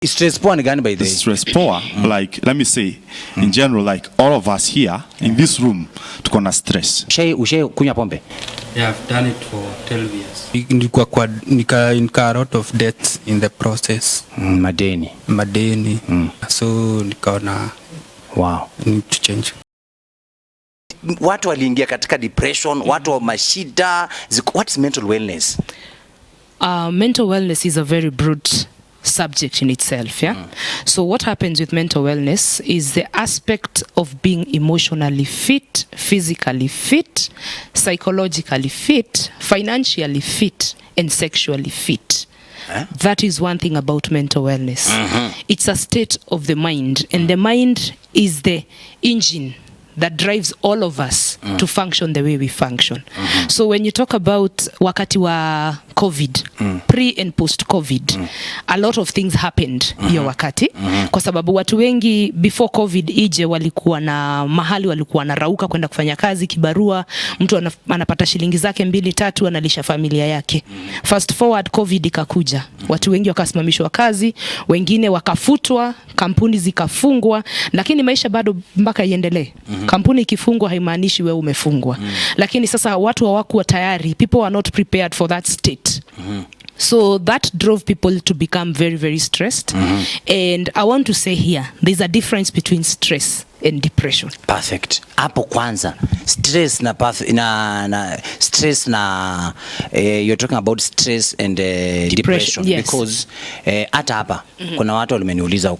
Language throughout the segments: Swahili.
Stress poor ni gani by the way? Stress poor, like let me say in general, like all of us here in this room tuko na stress. Ushe kunywa pombe? Yeah, I've done it for 12 years. Nika a lot of debts in the process. Madeni. So nikaona need to change. Watu waliingia katika depression, watu wa mashida. What is mental wellness? Mental wellness is a very broad subject in itself, yeah. So what happens with mental wellness is the aspect of being emotionally fit, physically fit, psychologically fit, financially fit, and sexually fit. That is one thing about mental wellness. It's a state of the mind, and the mind is the engine that drives all of us to function the way we function. So when you talk about wakati wa COVID, pre and post COVID, a lot of things happened hiyo wakati, kwa sababu watu wengi before COVID ije walikuwa na mahali walikuwa na rauka kwenda kufanya kazi kibarua, mtu anapata shilingi zake 2-3 analisha familia yake. Fast forward COVID ikakuja, watu wengi wakasimamishwa kazi, wengine wakafutwa, kampuni zikafungwa, lakini maisha bado mpaka iendelee. Kampuni ikifungwa haimaanishi wewe umefungwa. Lakini sasa watu hawakuwa tayari, people are not prepared for that state. So that drove people to become very, very stressed. And I want to say here, there's a difference between stress and depression. Perfect. Hapo kwanza stress na stress na you're talking about stress and depression. Yes. Because hata hapa kuna watu wameniuliza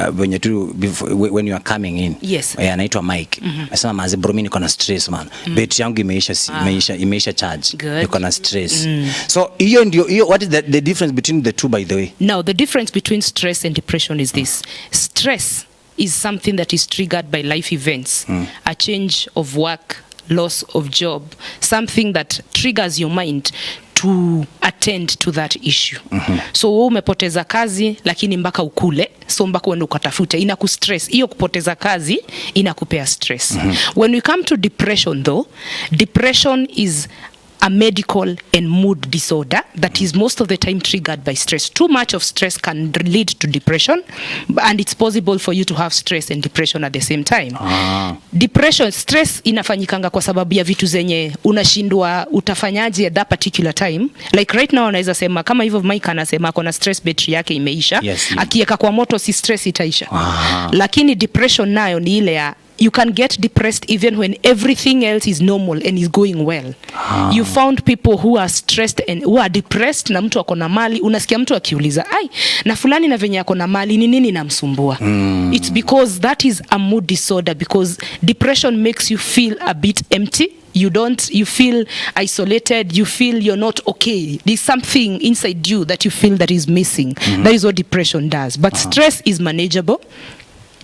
when you are coming in. Yes. Anaitwa Mike. Nasema mazi bro, mimi niko na stress man. Bet yangu imeisha charge. Niko na stress. So hiyo what is the difference between the two by the way? Now the difference between stress and depression is this. Stress is something that is triggered by life events, a change of work, loss of job, something that triggers your mind to attend to that issue. So wewe umepoteza kazi lakini mpaka ukule, so mpaka uende ukatafute, inakustress. Hiyo kupoteza kazi inakupea stress. When we come to depression though, depression is a medical and mood disorder that is most of the time triggered by stress. Too much of stress can lead to depression, and it's possible for you to have stress and depression at the same time. Depression, stress inafanyikanga kwa sababu ya vitu zenye unashindwa utafanyaje at that particular time. Like right now anaweza sema kama hivyo Mike anasema kuna stress battery yake imeisha, akiweka kwa moto si stress itaisha. Lakini depression nayo ni ile ya you can get depressed even when everything else is normal and is going well. You found people who are stressed and who are depressed na mtu akona mali, unasikia mtu akiuliza ai na fulani na venye akona mali ni nini namsumbua? It's because that is a mood disorder, because depression makes you feel a bit empty. You feel isolated, you feel you're not okay. There's something inside you that you feel that is missing. That is what depression does. But stress is manageable.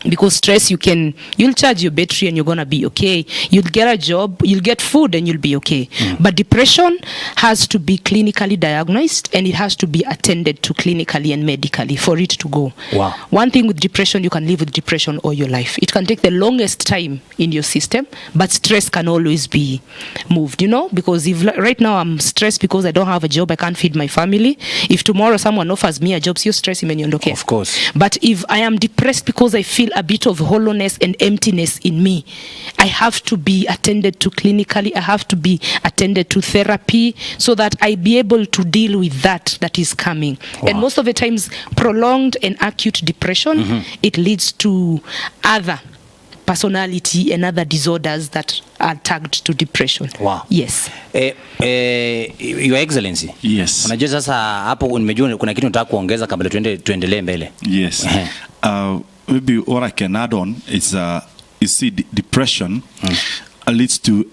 Because stress, you'll charge your battery and you're gonna be okay. You'll get a job, you'll get food and you'll be okay. But depression has to be clinically diagnosed and it has to be attended to clinically and medically for it to go. One thing with depression, you can live with depression all your life. It can take the longest time in your system, but stress can always be moved, you know? Because if right now I'm stressed because I don't have a job, I can't feed my family. If tomorrow someone offers me a job, so stress imeniondoke. Of course. But if I am depressed because I feel a bit of hollowness and emptiness in me, I have to be attended to clinically. I have to be attended to therapy so that I be able to deal with that is coming. And most of the times prolonged and acute depression, it leads to other personality and other disorders that are tagged to depression. Yes. Your Excellency. Yes. Unajua sasa hapo nimejua kuna kitu nataka kuongeza kabla tuendelee mbele. Yes. Maybe what I can add on is you see depression leads to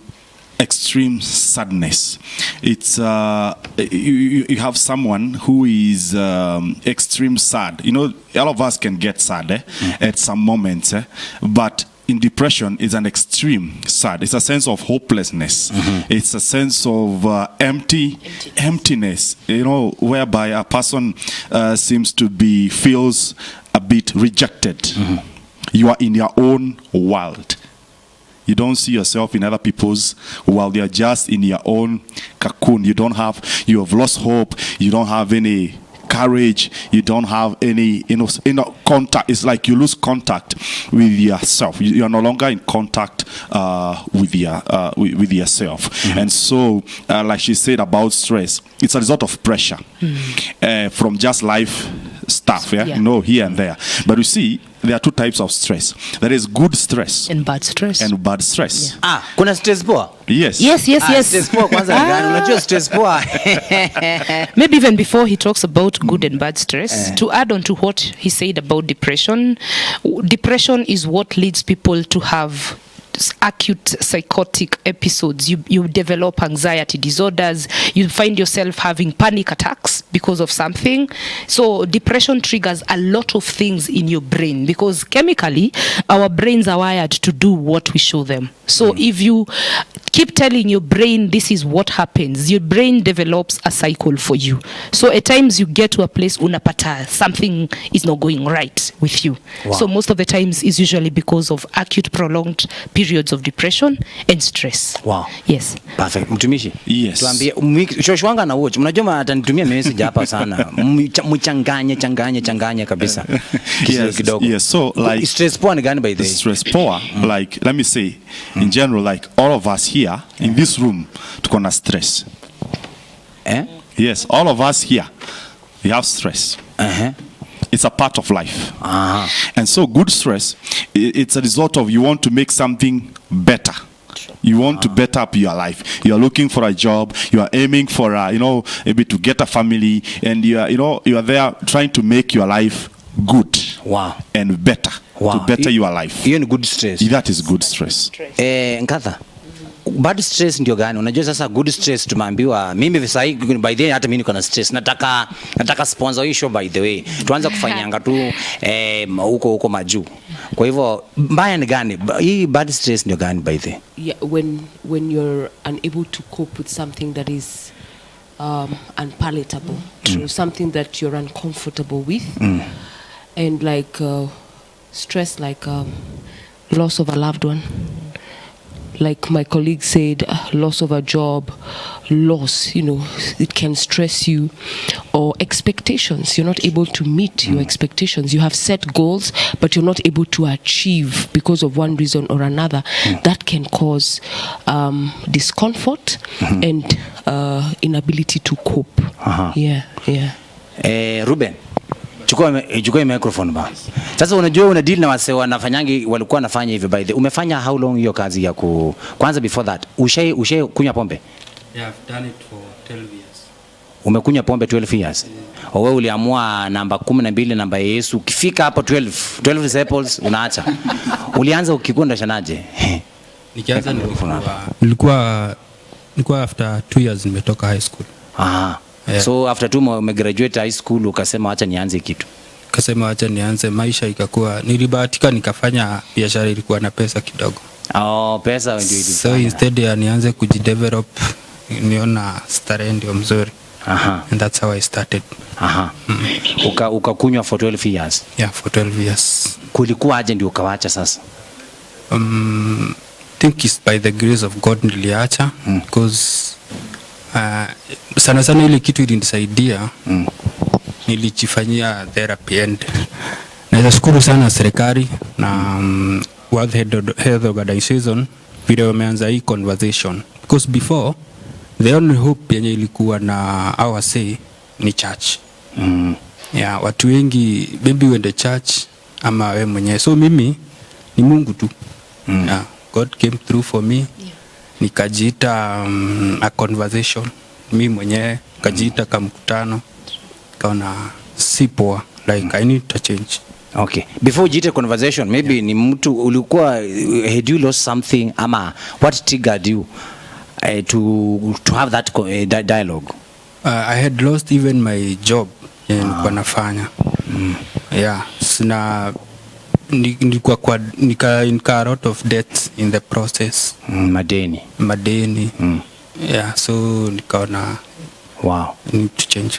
extreme sadness. It's you have someone who is extreme sad. You know, all of us can get sad at some moments, but in depression is an extreme sad. It's a sense of hopelessness. It's a sense of emptiness, you know, whereby a person seems to feels a bit rejected. You are in your own world. You don't see yourself in other people's world. You're just in your own cocoon. You have lost hope. You don't have any courage. You don't have any, contact. It's like you lose contact with yourself. You are no longer in contact with yourself. And so, like she said about stress, it's a result of pressure from just life stuff, here and there. But you see, there are two types of stress. There is good stress and bad stress. Kuna stress poa? Yes. Stress poa kwanza ni gani? Unajua stress poa. Maybe even before he talks about good and bad stress, to add on to what he said about depression is what leads people to have acute psychotic episodes. You develop anxiety disorders. You find yourself having panic attacks because of something. So depression triggers a lot of things in your brain, because chemically our brains are wired to do what we show them. So if you keep telling your brain this is what happens, your brain develops a cycle for you. So at times you get to a place unapata something is not going right with you. So most of the times is usually because of acute prolonged periods of depression and stress. Yes. Perfect. Mtumishi. Yes. Tuambie shoshwanga na watch. Mnajua atanitumia message hapa sana. Mchanganye kabisa. Yes. So like stress poa ni gani by the way? Stress poa, like let me say in general, like all of us here in this room tuko na stress. Yes, all of us here we have stress. It's a part of life. And so good stress, it's a result of you want to make something better. You want to better up your life. You are looking for a job. You are aiming for maybe to get a family, and you are there trying to make your life good. And better. To better your life. Hiyo ni good stress. That is good stress. Nkatha, bad stress ndio gani? Unajua sasa good stress tumeambiwa, mimi sasa by the way hata mimi niko na stress. Nataka sponsor hii show by the way. Tuanze kufanyanga tu huko majuu. Kwa hivyo mbaya ni gani? Hii bad stress ndio gani by the way? Yeah, when you're unable to cope with something that is unpalatable, something that you're uncomfortable with, and like stress, like loss of a loved one. Like my colleague said, loss of a job, loss, it can stress you. Or expectations, you're not able to meet your expectations. You have set goals, but you're not able to achieve because of one reason or another. That can cause discomfort and inability to cope. Ruben, chukua microphone ba. Sasa unajua una deal na wase wanafanyangi walikuwa wanafanya hivyo by the umefanya how long hiyo kazi ya kwanza before that ushe kunywa pombe? Yeah, I've done it for 12 years. Umekunywa pombe 12 years? Wewe uliamua namba 12 namba ya Yesu ukifika hapo 12 disciples unaacha. Ulianza ukikunda shanaje? Nikianza nilikuwa after 2 years nimetoka high school. So after 2 umegraduate high school ukasema acha nianze kitu. Kasema acha nianze, maisha ikakuwa, nilibahatika nikafanya biashara ilikuwa na pesa kidogo. Pesa ndio ilifanya. So instead ya nianze kujidevelop, niona starehe ndio mzuri. And that's how I started. Ukakunywa for 12 years? Yeah, for 12 years. Kulikuwa aje ndio ukawacha sasa? I think it's by the grace of God niliacha, because sana ile kitu ilinisaidia, nilijifanyia therapy, and naweza shukuru sana serikali na World Health Organization vile wameanza hii conversation, because before the only hope yenye ilikuwa na our say ni church. Watu wengi maybe wende church ama wewe mwenyewe. So mimi ni Mungu tu. God came through for me. Nikajiita a conversation mimi mwenyewe, kajiita kama mkutano, kaona sipoa, like I need to change. Okay, before ujiite conversation, maybe ni mtu ulikuwa, had you lost something ama what triggered you to have that dialogue? I had lost even my job nilikuwa nafanya. Sina nilikuwa nika a lot of debts in the process. Madeni. So nikaona need to change.